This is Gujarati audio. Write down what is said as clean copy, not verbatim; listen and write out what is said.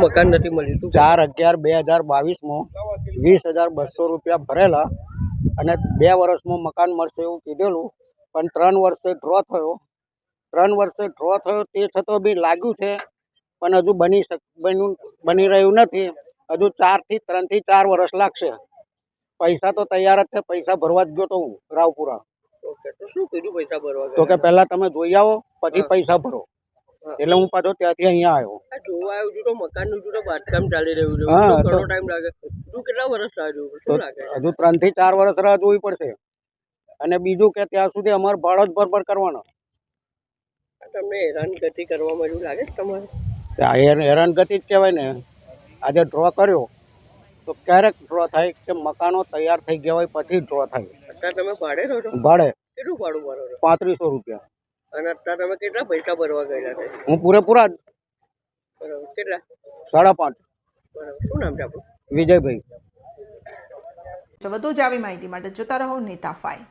મકાન નથી મળ્યું? 4/11/2022 20,200 રૂપિયા ભરેલા અને 2 વર્ષમાં મકાન મળશે એવું કીધેલું, પણ 3 વર્ષે ડ્રો થયો. 3 વર્ષે ડ્રો થયો તે છતાં બી લાગ્યું છે, પણ હજુ બની રહ્યું નથી. હજુ 3 થી 4 વર્ષ લાગશે. પૈસા તો તૈયાર જ છે, પૈસા ભરવા જ ગયો તો હું રાવપુરા. તો શું કીધું પૈસા ભરવા? તો કે પહેલા તમે જોઈ આવો પછી પૈસા ભરો. એટલે હું પાછો ત્યાંથી અહીંયા આવ્યો. જોવા આવ્યું છું તો મકાનનું તો બાંધકામ ચાલી રહ્યું છે. હા, ઘણો ટાઈમ લાગે. તું કેટલા વર્ષ રાહ જોવું? શું લાગે? હજુ 3 થી 4 વર્ષ રાહ જોવી પડશે. અને બીજું કે ત્યાં સુધી અમારે ભાડો જ ભરભર કરવાનો. તમને હેરાનગતિ કરવામાં એવું લાગે છે તમારે? હેરાનગતિ જ કહેવાય ને. આજે ડ્રો કર્યો તો ક્યારેક ડ્રો થાય કે મકાનો તૈયાર થઈ ગયા હોય પછી ડ્રો થાય. અત્યારે તમે ભાડે રહો છો? ભાડે. કેટલું ભાડું ભરો છો? 3500 રૂપિયા. અને અત્યારે તમે કેટલા પૈસા ભરવા ગયેલા છે? હું પૂરેપૂરા જ. બરાબર. કેટલા? 5.5. બરાબર. શું નામ છે આપણું? વિજયભાઈ. વધુ જ આવી માહિતી માટે જોતા રહો નેતા 5.